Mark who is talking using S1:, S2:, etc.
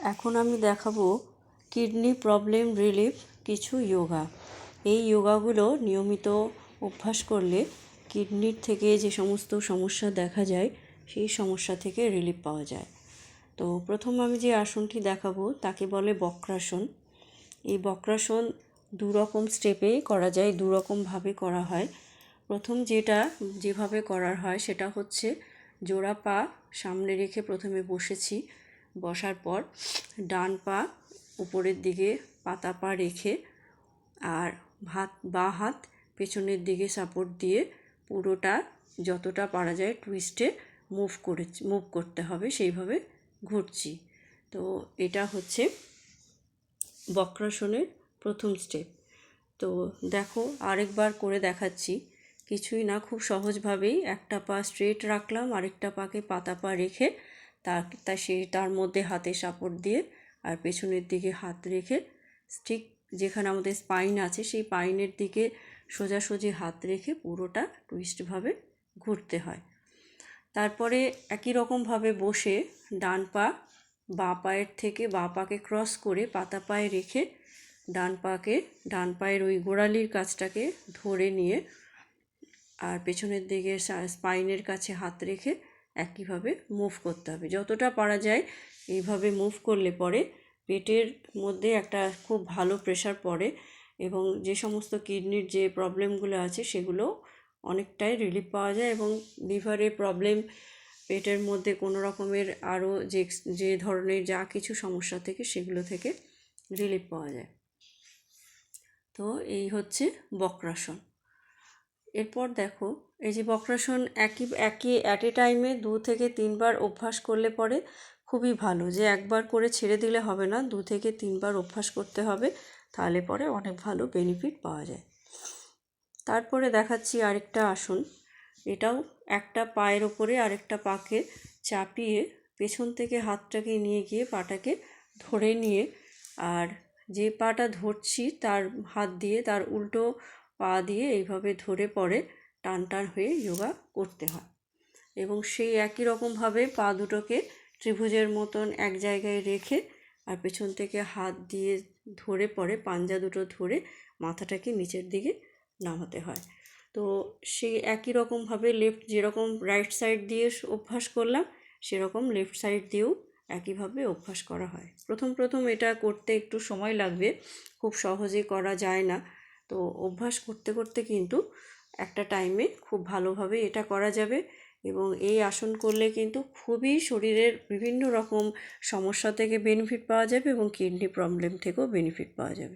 S1: এখন আমি দেখাবো কিডনি প্রবলেম রিলিফ কিছু যোগা। এই যোগাগুলো নিয়মিত অভ্যাস করলে কিডনির থেকে যে সমস্ত সমস্যা দেখা যায় সেই সমস্যা থেকে রিলিফ পাওয়া যায়। তো প্রথম আমি যে আসনটি দেখাবো তাকে বলে বক্রাসন। এই বক্রাসন দুরকম স্টেপে করা যায়, দুরকমভাবে করা হয়। প্রথম যেভাবে করার হয় সেটা হচ্ছে জোড়া পা সামনে রেখে প্রথমে বসেছি, বসার পর ডান পা উপরের দিকে পাতা পা রেখে আর বাঁ হাত পেছনের দিকে সাপোর্ট দিয়ে পুরোটা যতটা পারা যায় টুইস্টে মুভ করতে হবে, সেইভাবে ঘুরছি। তো এটা হচ্ছে বক্রাসনের প্রথম স্টেপ। তো দেখো আরেকবার করে দেখাচ্ছি। কিছুই না, খুব সহজভাবেই একটা পা স্ট্রেট রাখলাম, আরেকটা পাকে পাতা পা রেখে তার মধ্যে হাতে সাপোর্ট দিয়ে আর পেছনের দিকে হাত রেখে ঠিক যেখানে আমাদের স্পাইন আছে সেই স্পাইনের দিকে সোজাসুজি হাত রেখে পুরোটা টুইস্টভাবে ঘুরতে হয়। তারপরে একই রকমভাবে বসে ডান পা বাঁ পায়ের থেকে বাঁ পাকে ক্রস করে পাতা পায়ে রেখে ডান পায়ের ওই গোড়ালির কাছটাকে ধরে নিয়ে আর পেছনের দিকে স্পাইনের কাছে হাত রেখে একইভাবে মুভ করতে হবে। যতটা পারা যায় এইভাবে মুভ করলে পরে পেটের মধ্যে একটা খুব ভালো প্রেশার পড়ে এবং যে সমস্ত কিডনির যে প্রবলেমগুলো আছে সেগুলো অনেকটাই রিলিফ পাওয়া যায় এবং লিভারের প্রবলেম, পেটের মধ্যে কোনো রকমের আরও যে ধরনের যা কিছু সমস্যা থেকে সেগুলো থেকে রিলিফ পাওয়া যায়। তো এই হচ্ছে বক্রাসন। এরপর দেখো এই যে বক্রাসন একই অ্যাট এ টাইমে 2 থেকে 3 বার অভ্যাস করলে পরে খুবই ভালো, যে একবার করে ছেড়ে দিলে হবে না, 2 থেকে 3 বার অভ্যাস করতে হবে, তাহলে পরে অনেক ভালো বেনিফিট পাওয়া যায়। তারপরে দেখাচ্ছি আরেকটা আসন। এটাও একটা পায়ের ওপরে আরেকটা পাকে চাপিয়ে পেছন থেকে হাতটাকে নিয়ে গিয়ে পাটাকে ধরে নিয়ে আর যে পাটা ধরছি তার হাত দিয়ে তার উল্টো পা দিয়ে এইভাবে ধরে পরে টান টান হয়ে যোগা করতে হয় এবং সেই একই রকমভাবে পা দুটোকে ত্রিভুজের মতন এক জায়গায় রেখে আর পেছন থেকে হাত দিয়ে ধরে পরে পাঞ্জা দুটো ধরে মাথাটাকে নিচের দিকে নামাতে হয়। তো সেই একই রকমভাবে যেরকম রাইট সাইড দিয়ে অভ্যাস করলাম সেরকম লেফট সাইড দিয়েও একইভাবে অভ্যাস করা হয়। প্রথম এটা করতে একটু সময় লাগবে, খুব সহজে করা যায় না। তো অভ্যাস করতে করতে কিন্তু একটা টাইমে খুব ভালোভাবে এটা করা যাবে এবং এই আসন করলে কিন্তু খুবই শরীরের বিভিন্ন রকম সমস্যা থেকে বেনিফিট পাওয়া যাবে এবং কিডনি প্রবলেম থেকেও বেনিফিট পাওয়া যাবে।